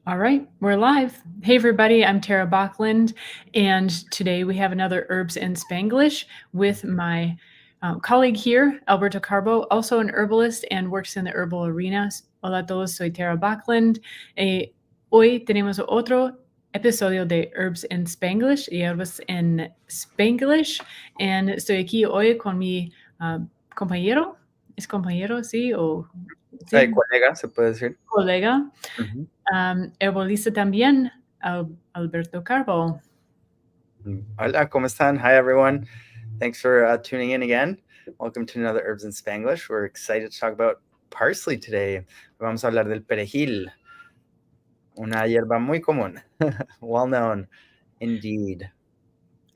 All right, we're live. Hey, everybody, I'm Tara Bachland, and today we have another Herbs in Spanglish with my colleague here, Alberto Carbo, also an herbalist and works in the herbal arena. Hola a todos, soy Tara Bachland. Hoy tenemos otro episodio de Herbs in Spanglish, Hierbas en Spanglish, and estoy aquí hoy con mi compañero. ¿Es compañero, sí? O, sí, Colega, se puede decir. colega. Ujú. Herbalista también, Alberto Carbo. Hola, ¿cómo están? Hi, everyone. Thanks for tuning in again. Welcome to another Herbs in Spanglish. We're excited to talk about parsley today. Vamos a hablar del perejil, una hierba muy común, well known indeed.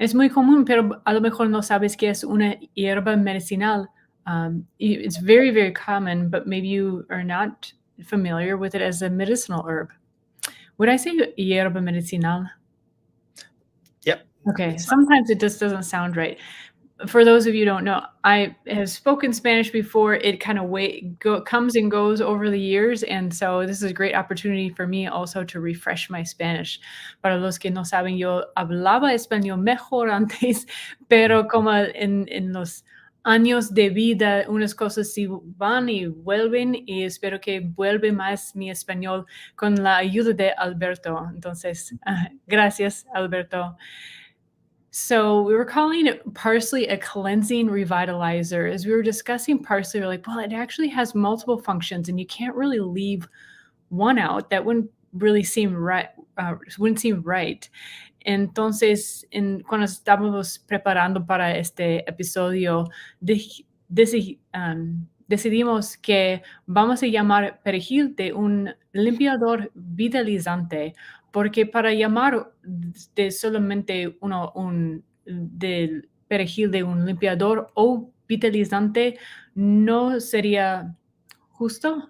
Es muy común, pero a lo mejor no sabes que es una hierba medicinal. It's very, very common, but maybe you are not familiar with it as a medicinal herb. Would I say hierba medicinal? Yep. Okay, sometimes it just doesn't sound right. For those of you who don't know, I have spoken Spanish before. It kind of comes and goes over the years, and so this is a great opportunity for me also to refresh my Spanish. Para los que no saben, yo hablaba español mejor antes, pero como en los años de vida, unas cosas sí van y vuelven, y espero que vuelva más mi español con la ayuda de Alberto. Entonces, gracias, Alberto. So we were calling parsley a cleansing revitalizer. As we were discussing parsley, we're like, well, it actually has multiple functions, and you can't really leave one out. That wouldn't really seem right. Entonces, cuando estábamos preparando para este episodio, decidimos que vamos a llamar perejil de un limpiador vitalizante, porque para llamar de solamente del perejil de un limpiador o vitalizante no sería justo.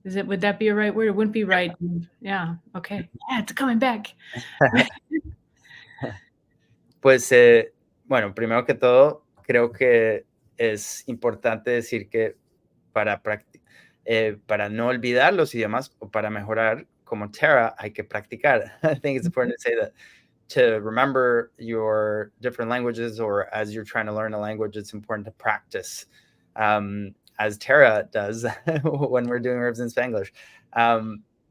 Would that be a right word? It wouldn't be right. Yeah. Okay. Yeah, it's coming back. Pues, bueno, primero que todo, creo que es importante decir que para no olvidar los idiomas o para mejorar como Tara, hay que practicar. I think it's important to say that to remember your different languages, or as you're trying to learn a language, it's important to practice, as Tara does when we're doing Herbs in Spanglish.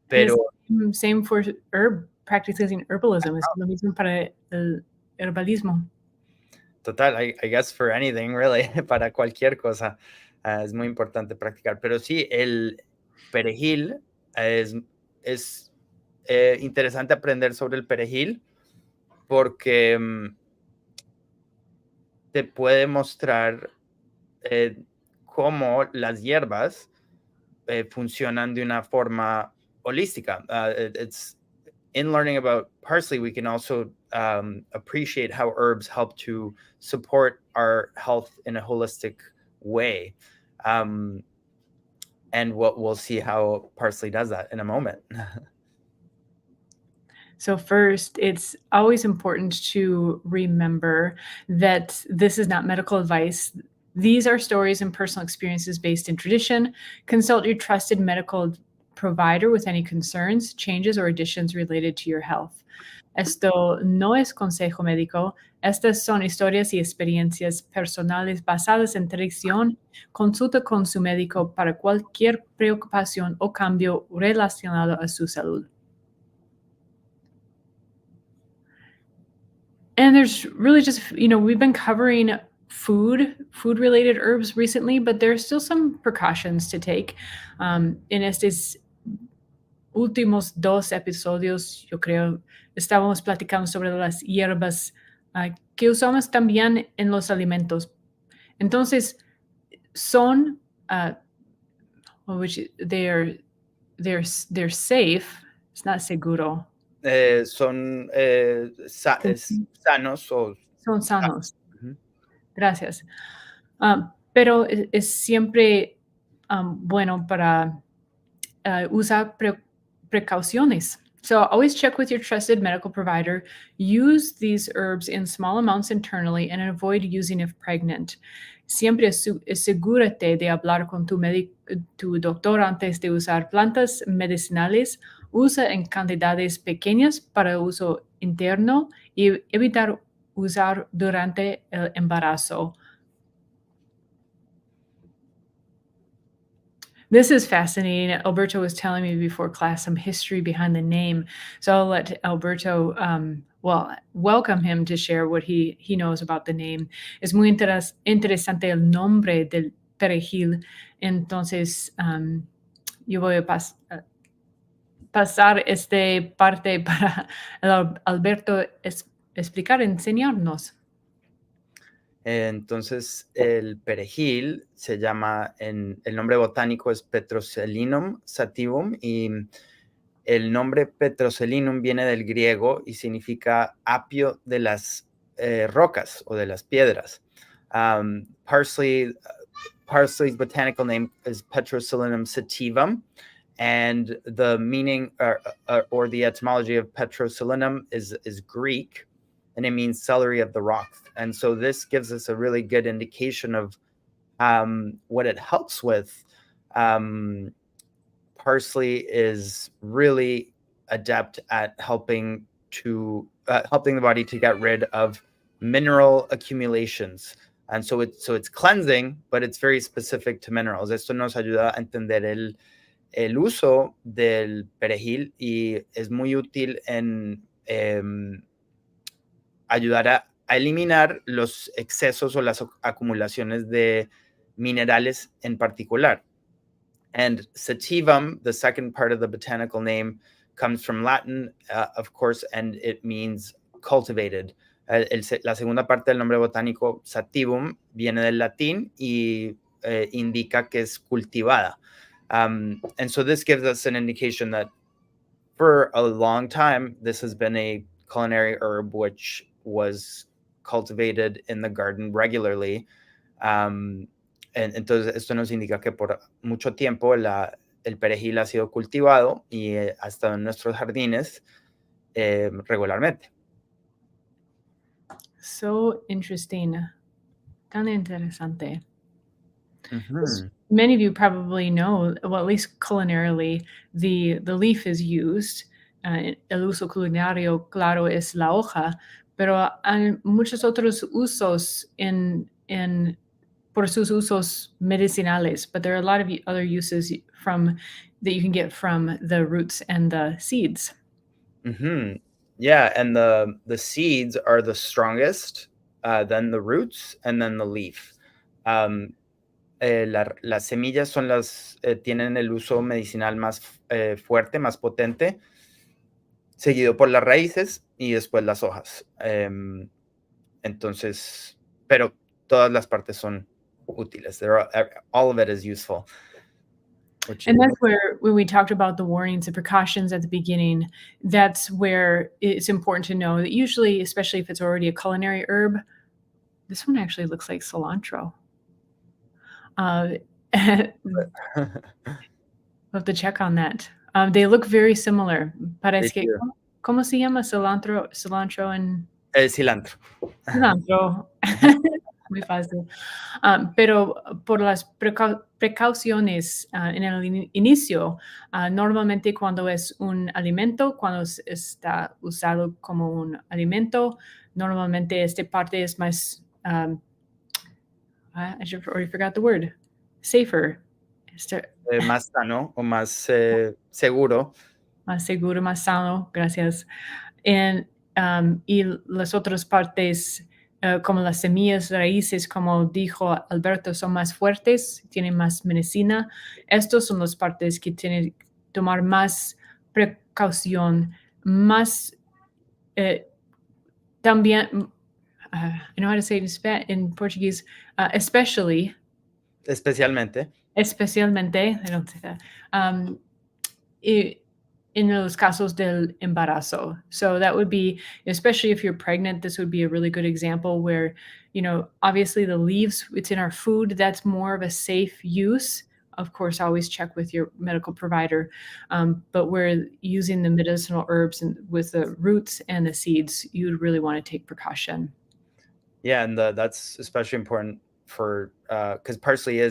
Pero same for practicing herbalism. Es lo mismo para el herbalismo. Total, I guess for anything, really, para cualquier cosa, es muy importante practicar. Pero sí, el perejil es interesante aprender sobre el perejil porque te puede mostrar cómo las hierbas funcionan de una forma holística. It's in learning about parsley, we can also appreciate how herbs help to support our health in a holistic way. And we'll see how parsley does that in a moment. So first, it's always important to remember that this is not medical advice. These are stories and personal experiences based in tradition. Consult your trusted medical provider with any concerns, changes, or additions related to your health. Esto no es consejo médico. Estas son historias y experiencias personales basadas en tradición. Consulta con su médico para cualquier preocupación o cambio relacionado a su salud. And there's really just, we've been covering food-related herbs recently, but there's still some precautions to take. En estos últimos 2 episodios, yo creo, estábamos platicando sobre las hierbas que usamos también en los alimentos. Entonces, son, which they're safe. It's not seguro. Son sanos o... Son sanos. Gracias. Pero es siempre bueno para usar precauciones. So always check with your trusted medical provider. Use these herbs in small amounts internally and avoid using if pregnant. Siempre asegúrate de hablar con tu doctor antes de usar plantas medicinales Usa en cantidades pequeñas para uso interno y evitar usar durante el embarazo. This is fascinating. Alberto was telling me before class some history behind the name. So I'll let Alberto, welcome him to share what he knows about the name. Es muy interesante el nombre del perejil. Entonces, yo voy a pasar esta parte para Alberto explicar, enseñarnos. Entonces, el perejil se llama, el nombre botánico es Petroselinum sativum y el nombre Petroselinum viene del griego y significa apio de las rocas o de las piedras. Parsley's botanical name is Petroselinum sativum, and the meaning or the etymology of Petroselinum is Greek, and it means celery of the rock. And so this gives us a really good indication of what it helps with. Parsley is really adept at helping the body to get rid of mineral accumulations. And so it's cleansing, but it's very specific to minerals. Esto nos ayuda a entender el uso del perejil y es muy útil en ayudar a eliminar los excesos o las acumulaciones de minerales en particular. And sativum, the second part of the botanical name, comes from Latin, of course, and it means cultivated. La segunda parte del nombre botánico, sativum, viene del latín y indica que es cultivada. And so this gives us an indication that for a long time, this has been a culinary herb which was cultivated in the garden regularly. Entonces, esto nos indica que por mucho tiempo el perejil ha sido cultivado y ha estado en nuestros jardines regularmente. So interesting. Tan interesante. Mm-hmm. Many of you probably know, well, at least culinarily, the leaf is used. El uso culinario, claro, es la hoja, pero hay muchos otros usos por sus usos medicinales, but there are a lot of other uses that you can get from the roots and the seeds. Mm-hmm. Yeah, and the seeds are the strongest, then the roots, and then the leaf. Las semillas son tienen el uso medicinal más fuerte, más potente, seguido por las raíces y después las hojas. Entonces, pero todas las partes son útiles. All of it is useful. And that's where, when we talked about the warnings and precautions at the beginning, that's where it's important to know that usually, especially if it's already a culinary herb, this one actually looks like cilantro. We'll have to check on that. They look very similar. Parece que, ¿cómo se llama cilantro en? Cilantro. Cilantro. Muy fácil. Pero por las precauciones en el inicio, normalmente cuando es un alimento, cuando está usado como un alimento, normalmente esta parte es más, I already forgot the word, safer. Más sano o más seguro. Más seguro, más sano, gracias. Y las otras partes, como las semillas, raíces, como dijo Alberto, son más fuertes, tienen más medicina. Estos son las partes que tienen que tomar más precaución, más también, I know how to say it in Portuguese, especialmente, I don't say that, in los casos del embarazo. So that would be, especially if you're pregnant, this would be a really good example where, obviously the leaves, it's in our food, that's more of a safe use. Of course, always check with your medical provider. But we're using the medicinal herbs and with the roots and the seeds, you would really want to take precaution. Yeah, and that's especially important for, because parsley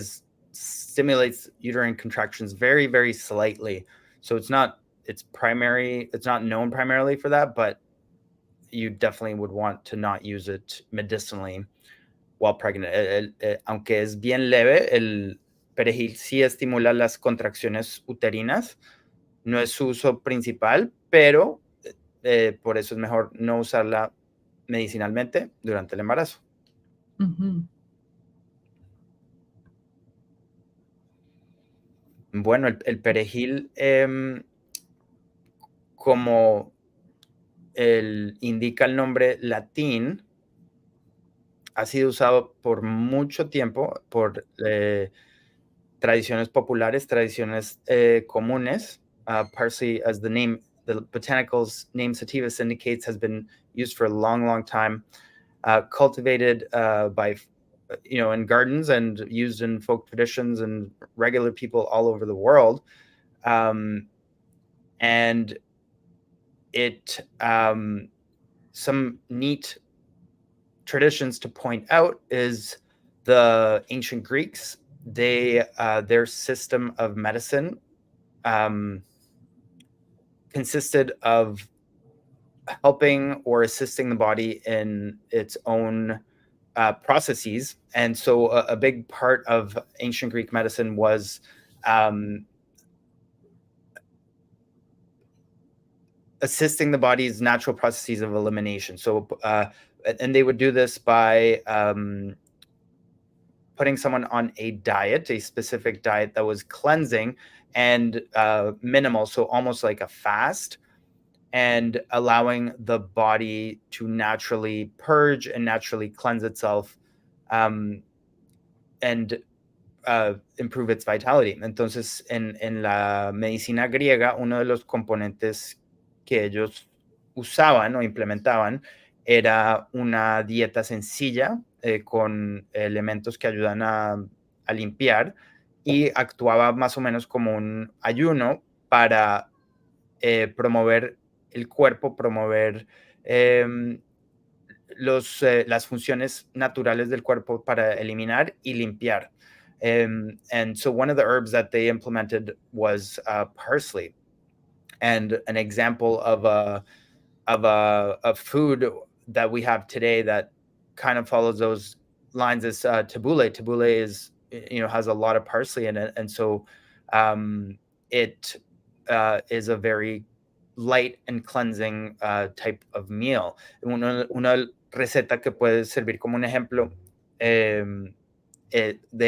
stimulates uterine contractions very, very slightly. So it's not it's not known primarily for that, but you definitely would want to not use it medicinally while pregnant. Aunque es bien leve, el perejil sí estimula las contracciones uterinas. No es su uso principal, pero por eso es mejor no usarla medicinalmente durante el embarazo. Ujú. Bueno, el perejil, como indica el nombre latín, ha sido usado por mucho tiempo por tradiciones populares, tradiciones comunes. Parsley, as the botanical name sativus indicates, has been used for a long, long time. Cultivated by, in gardens and used in folk traditions and regular people all over the world. And it, some neat traditions to point out is the ancient Greeks, their system of medicine consisted of helping or assisting the body in its own processes. And so a big part of ancient Greek medicine was assisting the body's natural processes of elimination. So, and they would do this by putting someone on a diet, a specific diet that was cleansing and minimal, so almost like a fast, and allowing the body to naturally purge and naturally cleanse itself and improve its vitality. Entonces, en la medicina griega, uno de los componentes que ellos usaban o implementaban era una dieta sencilla con elementos que ayudan a limpiar, y actuaba más o menos como un ayuno para promover el cuerpo, promover las funciones naturales del cuerpo para eliminar y limpiar. And so one of the herbs that they implemented was parsley. And an example of a food that we have today that kind of follows those lines is tabbouleh. Tabbouleh is, has a lot of parsley in it, and so it is a very light and cleansing type of meal. Una receta que puede servir como un ejemplo de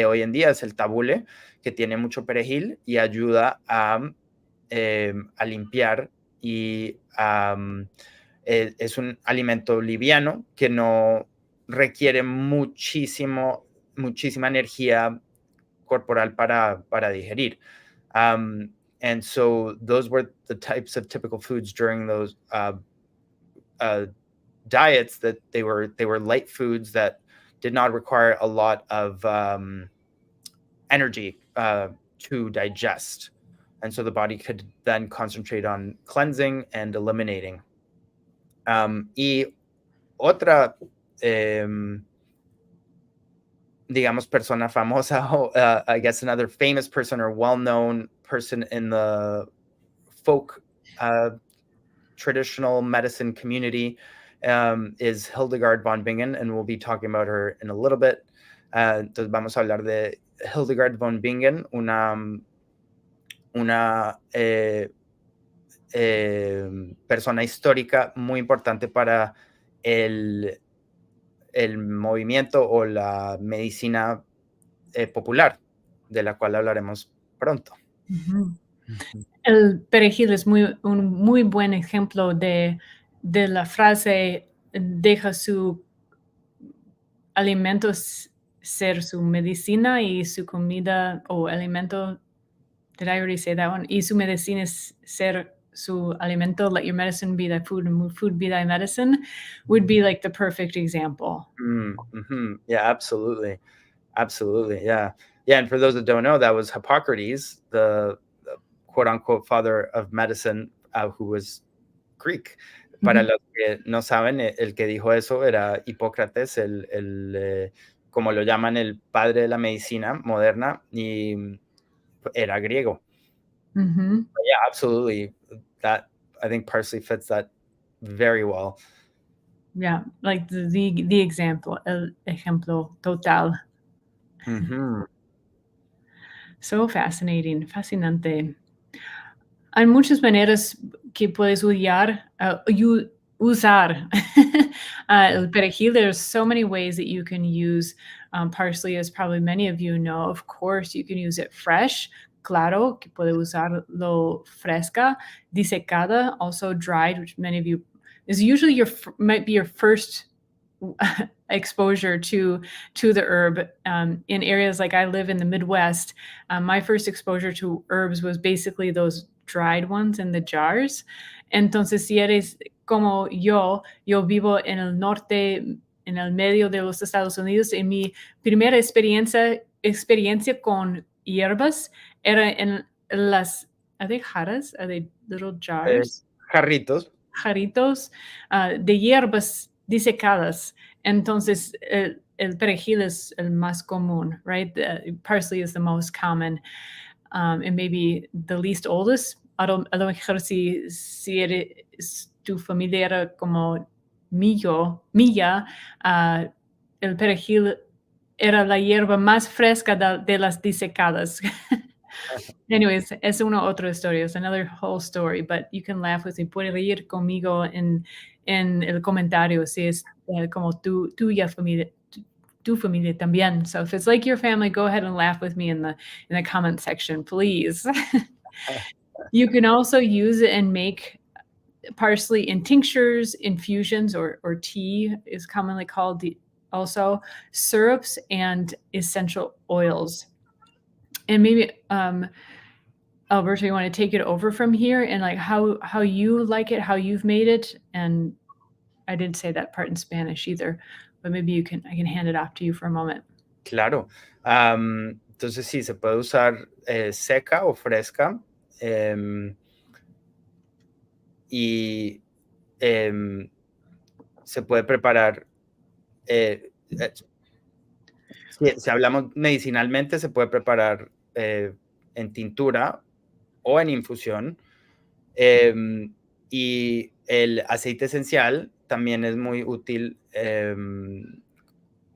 hoy en día es el tabbouleh, que tiene mucho perejil y ayuda a limpiar, y es un alimento liviano que no requiere muchísima energía corporal para digerir. And so those were the types of typical foods during those diets, that they were light foods that did not require a lot of energy to digest. And so the body could then concentrate on cleansing and eliminating. Y otra, digamos, persona famosa, I guess another famous person or well-known person in the folk traditional medicine community is Hildegard von Bingen, and we'll be talking about her in a little bit. Entonces vamos a hablar de Hildegard von Bingen, una persona histórica muy importante para el movimiento o la medicina popular, de la cual hablaremos pronto. Ujú. El perejil es un muy buen ejemplo de la frase: deja su alimento ser su medicina y su comida o alimento. Did I already say that one? Y su medicina es ser su alimento. Let your medicine be thy food, and food be thy medicine, would be like the perfect example. Yeah, absolutely. Absolutely. Yeah. Yeah. And for those that don't know, that was Hippocrates, the quote unquote father of medicine, who was Greek. Para los que no saben, el que dijo eso era Hipócrates, como lo llaman, el padre de la medicina moderna, y era griego. Yeah, absolutely. that I think parsley fits that very well. Yeah, like the example, el ejemplo total. Mm-hmm. So fascinating, fascinante. Hay muchas maneras que puedes usar el perejil. There's so many ways that you can use parsley, as probably many of you know. Of course, you can use it fresh. Claro, que puede usarlo fresca, disecada, also dried, which many of you is usually might be your first exposure to the herb. In areas like I live in the Midwest, my first exposure to herbs was basically those dried ones in the jars. Entonces, si eres como yo vivo en el norte, en el medio de los Estados Unidos, y mi primera experiencia con hierbas era en las, are they jarras? Are they little jars? Jarritos. Jarritos de hierbas disecadas. Entonces, el perejil es el más común, right? Parsley is the most common, and maybe the least oldest. A lo mejor si eres tu familia era como mía, el perejil era la hierba más fresca de las disecadas. Anyways, es una otra historia. It's another whole story, but you can laugh with me. Puede reír conmigo en el comentario si es como tuya familia, tu familia también. So if it's like your family, go ahead and laugh with me in the comment section, please. You can also use it and make parsley in tinctures, infusions, or tea is commonly called, also syrups and essential oils. And maybe Alberto, you want to take it over from here and like how you like it, how you've made it? And I didn't say that part in Spanish either, but maybe I can hand it off to you for a moment. Claro. Entonces sí, se puede usar seca o fresca. Y se puede preparar, si hablamos medicinalmente, se puede preparar en tintura o en infusión. Y el aceite esencial también es muy útil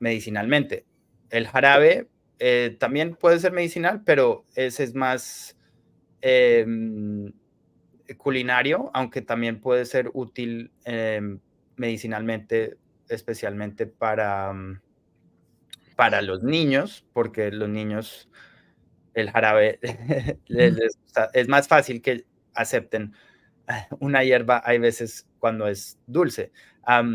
medicinalmente. El jarabe también puede ser medicinal, pero ese es más culinario, aunque también puede ser útil medicinalmente, especialmente para los niños, porque los niños el jarabe es más fácil que acepten una hierba, hay veces cuando es dulce.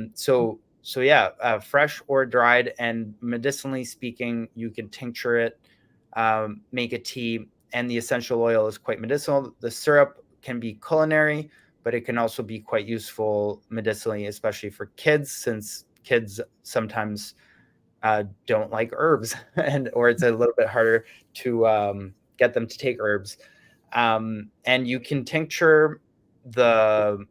So yeah, fresh or dried, and medicinally speaking, you can tincture it, make a tea, and the essential oil is quite medicinal. The syrup can be culinary, but it can also be quite useful medicinally, especially for kids, since kids sometimes don't like herbs, or it's a little bit harder to get them to take herbs. And you can tincture the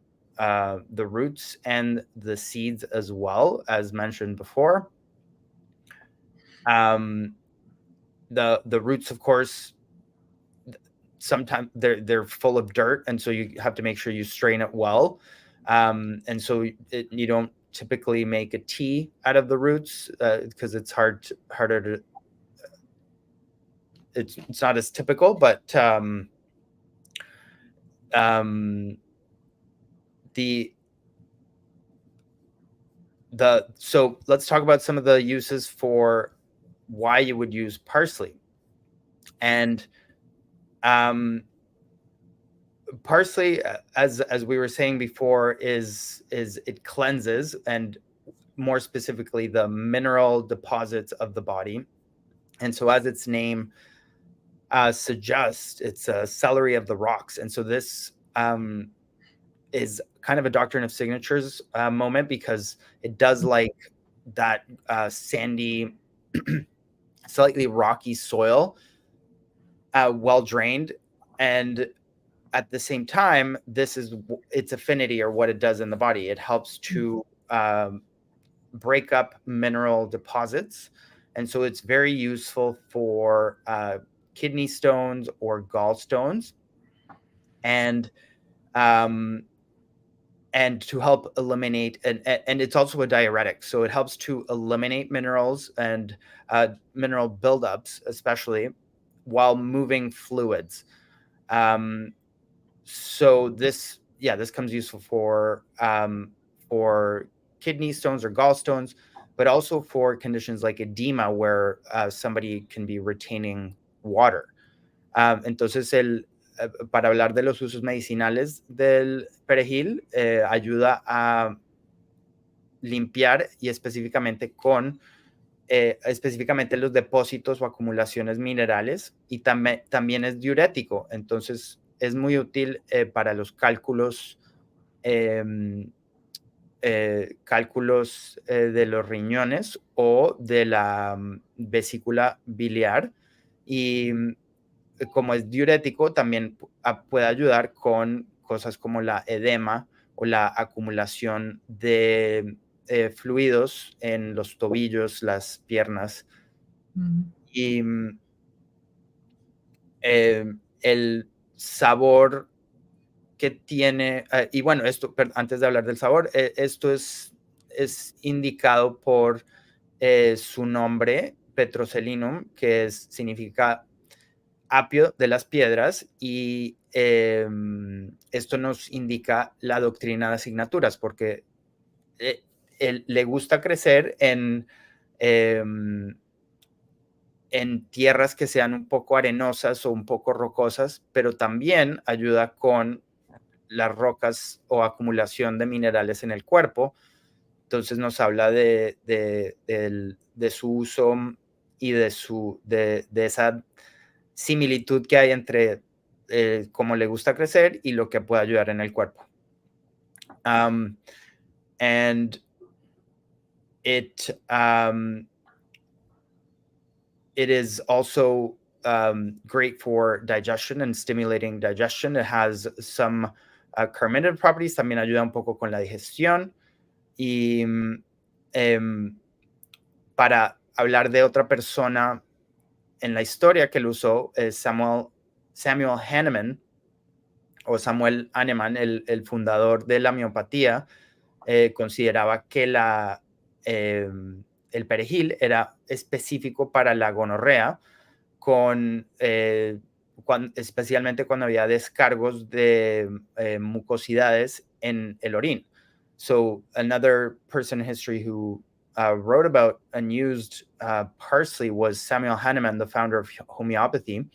roots and the seeds as well, as mentioned before. The roots, of course, sometimes they're full of dirt, and so you have to make sure you strain it well. And so you don't typically make a tea out of the roots because it's harder to. It's not as typical, but so let's talk about some of the uses for why you would use parsley. And parsley, as we were saying before, is it cleanses, and more specifically the mineral deposits of the body. And so, as its name suggests, it's a celery of the rocks. And so this is kind of a doctrine of signatures moment, because it does like that sandy, slightly rocky soil, well drained, and at the same time, this is its affinity, or what it does in the body. It helps to break up mineral deposits, and so it's very useful for kidney stones or gallstones. And Um, and to help eliminate, and it's also a diuretic, so it helps to eliminate minerals and mineral buildups, especially while moving fluids. Um, so this comes useful for kidney stones or gallstones, but also for conditions like edema where somebody can be retaining water. Entonces, para hablar de los usos medicinales del perejil, ayuda a limpiar y específicamente los depósitos o acumulaciones minerales, y también es diurético, entonces es muy útil para los cálculos de los riñones o de la vesícula biliar, y como es diurético, también puede ayudar con cosas como la edema o la acumulación de fluidos en los tobillos, las piernas. Y el sabor que tiene, y bueno, esto, antes de hablar del sabor, esto es indicado por su nombre, Petroselinum, que significa apio de las piedras, y esto nos indica la doctrina de asignaturas, porque le gusta crecer en tierras que sean un poco arenosas o un poco rocosas, pero también ayuda con las rocas o acumulación de minerales en el cuerpo. Entonces nos habla de su uso y de esa similitud que hay entre cómo le gusta crecer y lo que puede ayudar en el cuerpo. And it is also great for digestion and stimulating digestion. It has some carminative properties, también ayuda un poco con la digestión. Y para hablar de otra persona en la historia que lo usó, es Samuel Hahnemann, o Samuel Hahnemann, el fundador de la homeopatía, consideraba que el perejil era específico para la gonorrea, especialmente cuando había descargos de mucosidades en el orín. So another person in history who wrote about and used parsley was Samuel Hahnemann, the founder of homeopathy,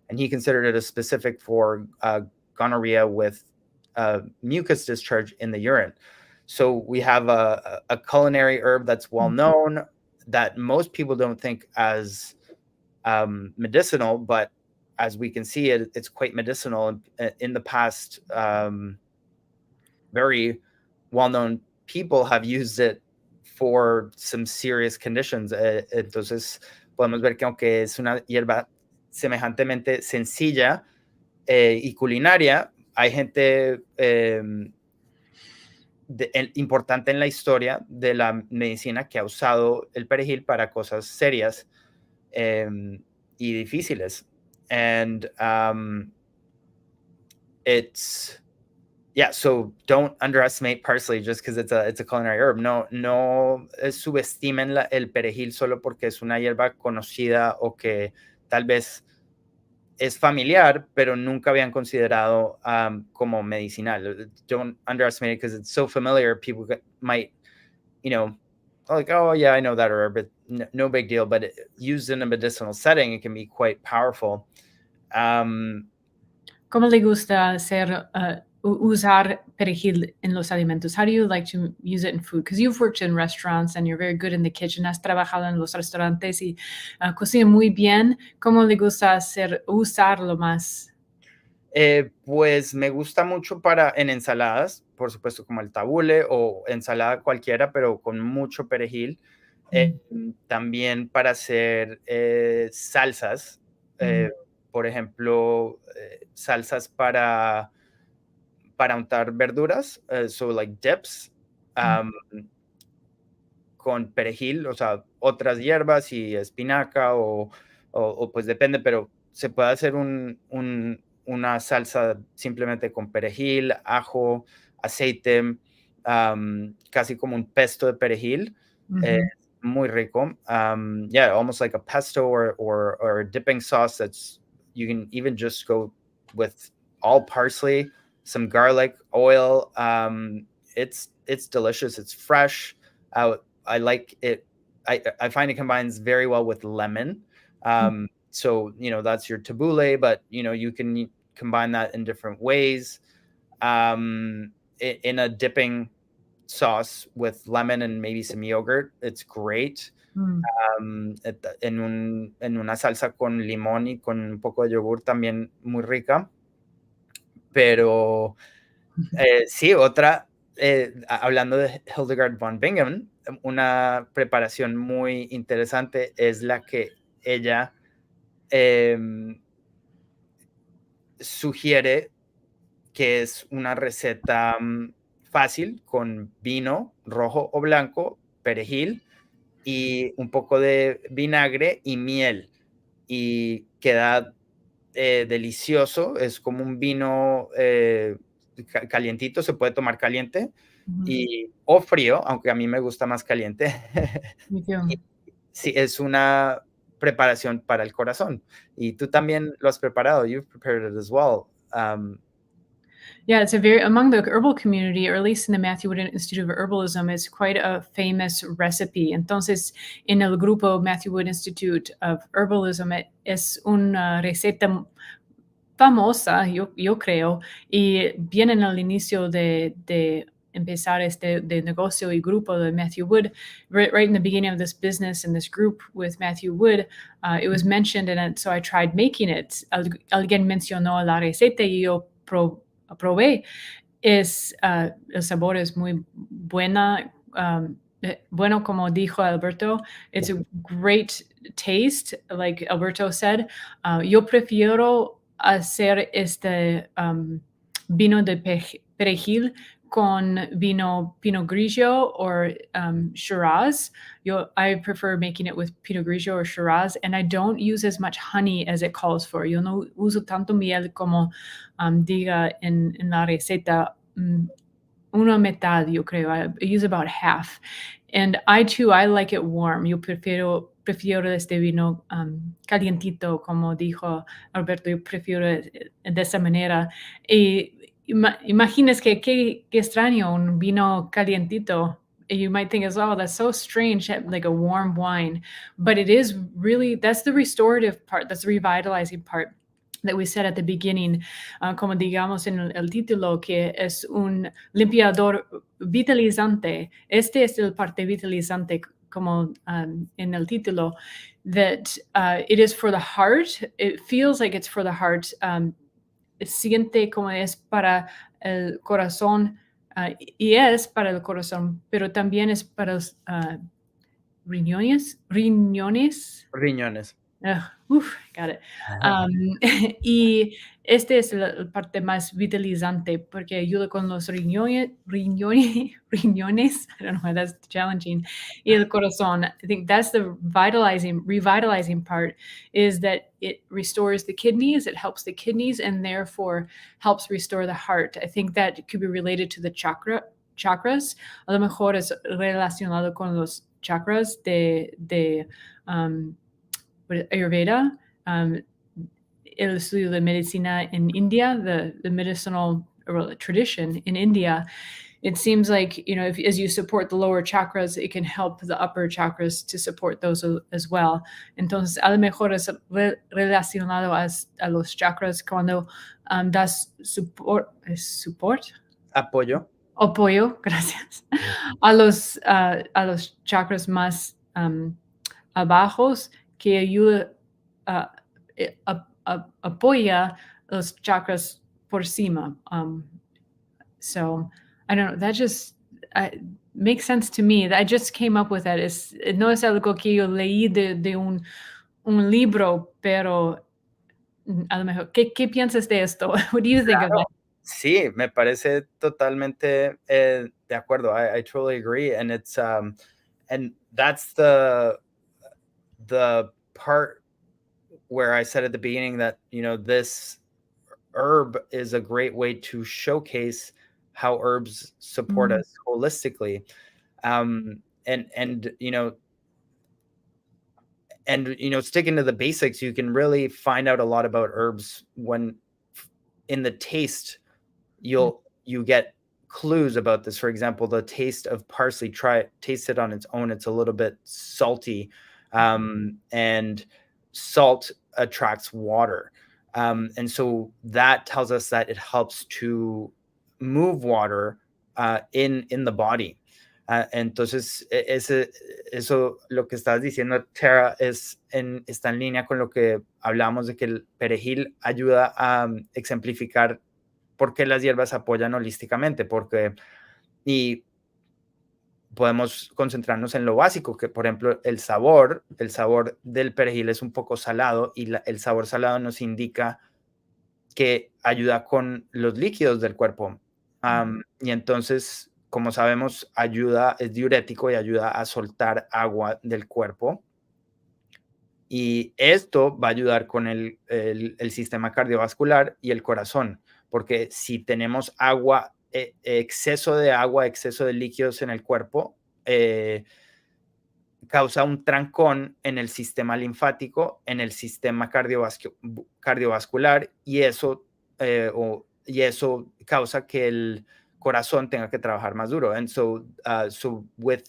and he considered it a specific for gonorrhea with mucus discharge in the urine. So we have a culinary herb that's well known, that most people don't think as medicinal, but as we can see, it's quite medicinal. In the past, very well-known people have used it for some serious conditions. Entonces podemos ver que aunque es una hierba semejantemente sencilla y culinaria, hay gente importante en la historia de la medicina que ha usado el perejil para cosas serias y difíciles. And so don't underestimate parsley just because it's a culinary herb. No subestimen el perejil solo porque es una hierba conocida o que tal vez es familiar, pero nunca habían considerado como medicinal. Don't underestimate it because it's so familiar. People might, like, oh yeah, I know that herb, but no big deal. But used in a medicinal setting, it can be quite powerful. ¿Cómo le gusta usar perejil en los alimentos? How do you like to use it in food? Because you've worked in restaurants and you're very good in the kitchen. Has trabajado en los restaurantes y cocina muy bien. ¿Cómo le gusta usarlo más? Pues me gusta mucho en ensaladas, por supuesto, como el tabule o ensalada cualquiera, pero con mucho perejil. También para hacer salsas, por ejemplo, salsas para untar verduras, so like dips, con perejil, o sea, otras hierbas y espinaca o pues depende, pero se puede hacer una salsa simplemente con perejil, ajo, aceite, casi como un pesto de perejil. Muy rico. Yeah, almost like a pesto or a dipping sauce that's, you can even just go with all parsley, some garlic, oil. It's delicious. It's fresh. I like it. I find it combines very well with lemon. So, that's your tabbouleh, but, you can combine that in different ways. In a dipping sauce with lemon and maybe some yogurt, it's great. En una salsa con limón y con un poco de yogur también muy rica. Pero sí, otra, hablando de Hildegard von Bingen, una preparación muy interesante es la que ella sugiere, que es una receta fácil con vino rojo o blanco, perejil y un poco de vinagre y miel. Y queda delicioso. Es como un vino calientito, se puede tomar caliente o frío, aunque a mí me gusta más caliente. Me too. Sí, es una preparación para el corazón. Y tú también lo has preparado. You've prepared it as well. Yeah, it's among the herbal community, or at least in the Matthew Wood Institute of Herbalism, it's quite a famous recipe. Entonces, en el grupo Matthew Wood Institute of Herbalism, es una receta famosa, yo creo, y viene en el inicio de empezar este de negocio y grupo de Matthew Wood, right in the beginning of this business and this group with Matthew Wood, it was mentioned, and so I tried making it. Alguien mencionó la receta y yo probé. El sabor es muy buena. Bueno, como dijo Alberto, it's a great taste, like Alberto said. Yo prefiero hacer este vino de perejil con vino Pinot Grigio or Shiraz. I prefer making it with Pinot Grigio or Shiraz, and I don't use as much honey as it calls for. Yo no uso tanto miel como diga en la receta. Una mitad, yo creo. I use about half. And I like it warm. Yo prefiero este vino calientito, como dijo Alberto. Yo prefiero de esa manera. Y imagines que qué extraño un vino calientito. You might think as well, that's so strange, like a warm wine. But it is really, that's the restorative part, that's the revitalizing part that we said at the beginning, como digamos en el título, que es un limpiador vitalizante. Este es el parte vitalizante, como in el título, that it is for the heart. It feels like it's for the heart. Siente como es para el corazón, y es para el corazón, pero también es para los riñones. Riñones. Got it. Y este es la parte más vitalizante porque ayuda con los riñones. I don't know why that's challenging. Y el corazón. I think that's the revitalizing part, is that it restores the kidneys, it helps the kidneys, and therefore helps restore the heart. I think that could be related to the chakras. A lo mejor es relacionado con los chakras de Ayurveda, el estudio de medicina in India, the medicinal tradition in India. It seems like, as you support the lower chakras, it can help the upper chakras to support those as well. Entonces, a lo mejor es relacionado a los chakras cuando das support. Apoyo, gracias. A los chakras más abajos, que ayuda apoya los chakras por cima. So I don't know, that just makes sense to me. I just came up with that. No es algo que yo leí de un libro, pero a lo mejor, ¿qué piensas de esto? What do you think of that? Sí, me parece totalmente de acuerdo. I totally agree. And it's and that's the part where I said at the beginning that, this herb is a great way to showcase how herbs support us holistically. And sticking to the basics, you can really find out a lot about herbs when in the taste you get clues about this. For example, the taste of parsley, taste it on its own. It's a little bit salty, and salt attracts water. And so that tells us that it helps to move water in the body. Entonces, eso, lo que estás diciendo, Tara, está en línea con lo que hablamos de que el perejil ayuda a exemplificar por qué las hierbas apoyan holísticamente, y podemos concentrarnos en lo básico, que por ejemplo el sabor del perejil es un poco salado, y el sabor salado nos indica que ayuda con los líquidos del cuerpo. Y entonces, como sabemos, es diurético y ayuda a soltar agua del cuerpo. Y esto va a ayudar con el sistema cardiovascular y el corazón, porque si tenemos agua, exceso de agua, exceso de líquidos en el cuerpo, causa un trancón en el sistema linfático, en el sistema cardiovascular, y eso causa que el corazón tenga que trabajar más duro. And so with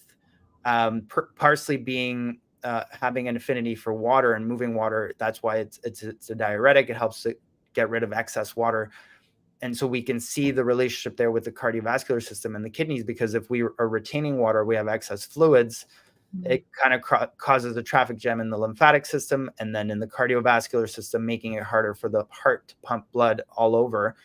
parsley being having an affinity for water and moving water, that's why it's a diuretic. It helps to get rid of excess water. And so we can see the relationship there with the cardiovascular system and the kidneys, because if we are retaining water, we have excess fluids. It kind of causes a traffic jam in the lymphatic system and then in the cardiovascular system, making it harder for the heart to pump blood all over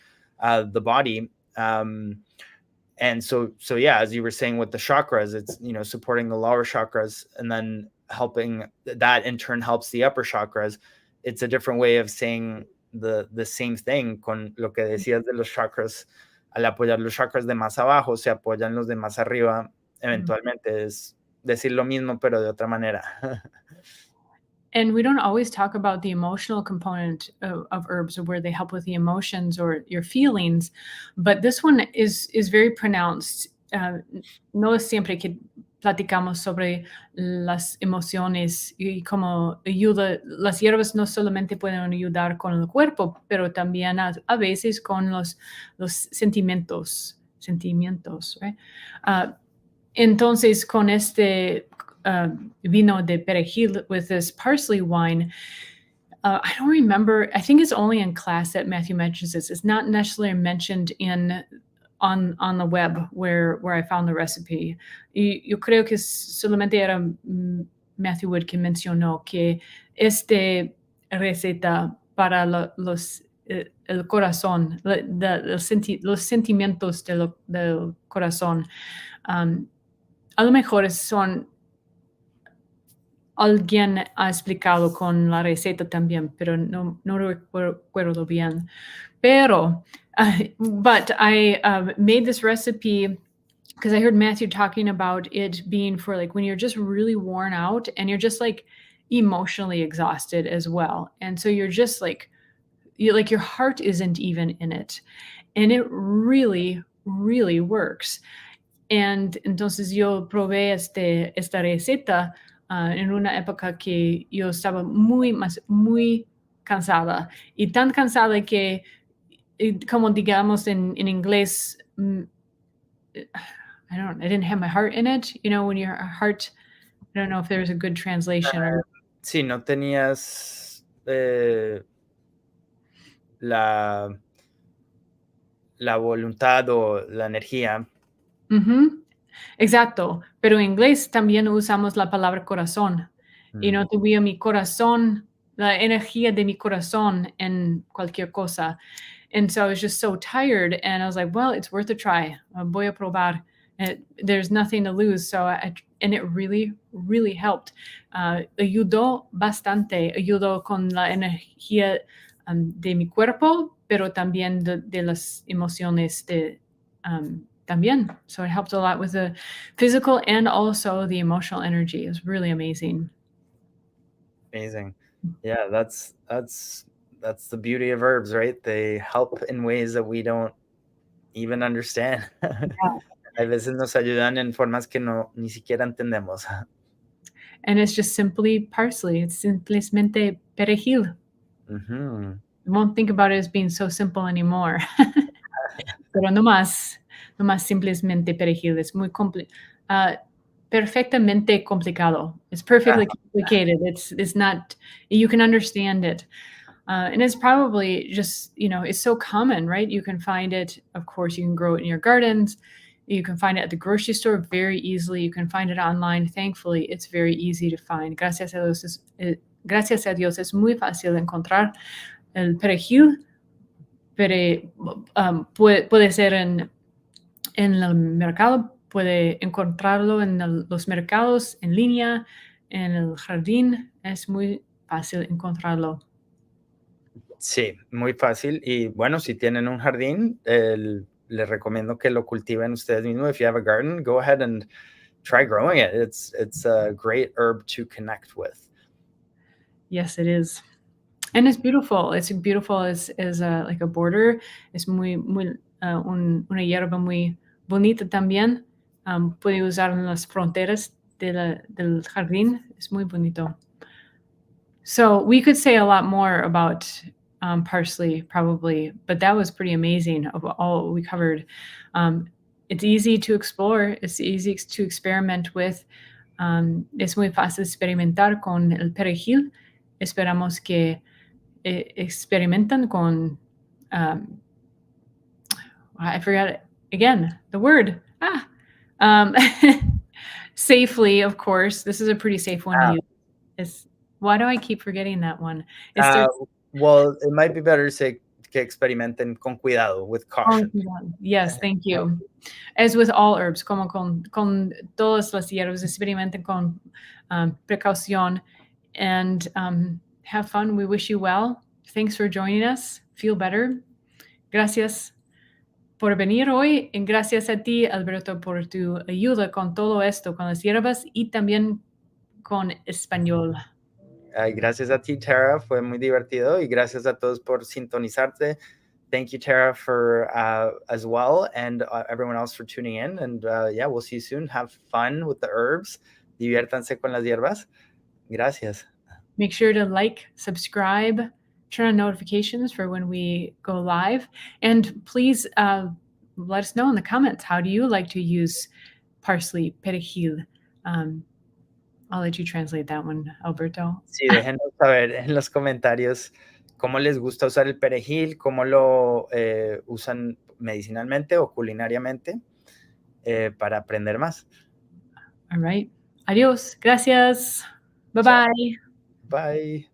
the body. And so yeah, as you were saying with the chakras, it's, supporting the lower chakras, and then helping that in turn helps the upper chakras. It's a different way of saying the same thing. Con lo que decías de los chakras, al apoyar los chakras de más abajo, se apoyan los de más arriba. Eventualmente es decir lo mismo, pero de otra manera. And we don't always talk about the emotional component of herbs, or where they help with the emotions or your feelings, but this one is very pronounced. No es siempre que platicamos sobre las emociones y cómo ayuda. Las hierbas no solamente pueden ayudar con el cuerpo, pero también a veces con los sentimientos, right? Entonces, con este vino de perejil with this parsley wine, I don't remember. I think it's only in class that Matthew mentions this. It's not necessarily mentioned on the web where I found the recipe. Y yo creo que solamente era Matthew Wood que mencionó que esta receta para el corazón, los sentimientos del corazón, a lo mejor son, alguien ha explicado con la receta también, pero no recuerdo bien. Pero, but I made this recipe because I heard Matthew talking about it being for like when you're just really worn out and you're just like emotionally exhausted as well. And so you're just like your heart isn't even in it. And it really, really works. And entonces yo probé esta receta en una época que yo estaba muy cansada, y tan cansada que, como digamos en inglés, I didn't have my heart in it. When your heart, I don't know if there's a good translation. Sí, no tenías la voluntad o la energía. Exacto, pero en inglés también usamos la palabra corazón, y no tuve mi corazón, la energía de mi corazón en cualquier cosa. And so I was just so tired, and I was like, well, it's worth a try. Voy a probar. There's nothing to lose. And it really, really helped. Ayudó bastante. Ayudó con la energía de mi cuerpo, pero también de las emociones también. So it helped a lot with the physical and also the emotional energy. It was really amazing. Amazing. Yeah, that's that's the beauty of herbs, right? They help in ways that we don't even understand. Yeah. A veces nos ayudan en formas que ni siquiera entendemos. And it's just simply parsley. It's simplemente perejil. Ujú. You won't think about it as being so simple anymore. Pero no más simplemente perejil. Es muy perfectamente complicado. It's perfectly complicated. It's not, you can understand it. And it's probably just, it's so common, right? You can find it, of course, you can grow it in your gardens. You can find it at the grocery store very easily. You can find it online. Thankfully, it's very easy to find. Gracias a Dios es muy fácil encontrar el perejil. Puede ser en el mercado, puede encontrarlo en los mercados en línea, en el jardín. Es muy fácil encontrarlo. Sí, muy fácil. Y bueno, si tienen un jardín, les recomiendo que lo cultiven ustedes mismos. If you have a garden, go ahead and try growing it. It's a great herb to connect with. Yes, it is. And it's beautiful. It's beautiful as like a border. Es una hierba muy bonita también. Puede usar en las fronteras del jardín. Es muy bonito. So we could say a lot more about parsley probably, but that was pretty amazing of all we covered. It's easy to explore. It's easy to experiment with. Es muy fácil experimentar con el perejil. Esperamos que experimentan con, I forgot it again, the word. Safely, of course. This is a pretty safe one to use. Why do I keep forgetting that one? Well, it might be better to say que experimenten con cuidado, with caution. Yes, thank you. As with all herbs, como con todas las hierbas, experimenten con precaución and have fun. We wish you well. Thanks for joining us. Feel better. Gracias por venir hoy y gracias a ti, Alberto, por tu ayuda con todo esto, con las hierbas y también con español. Gracias a ti, Tara. Fue muy divertido y gracias a todos por sintonizarte. Thank you, Tara, for as well, and everyone else for tuning in. And yeah, we'll see you soon. Have fun with the herbs. Diviértanse con las hierbas. Gracias. Make sure to like, subscribe, turn on notifications for when we go live. And please let us know in the comments, how do you like to use parsley, perejil? I'll let you translate that one, Alberto. Sí, déjenos saber en los comentarios cómo les gusta usar el perejil, cómo lo usan medicinalmente o culinariamente para aprender más. All right. Adiós. Gracias. Bye-bye. Bye.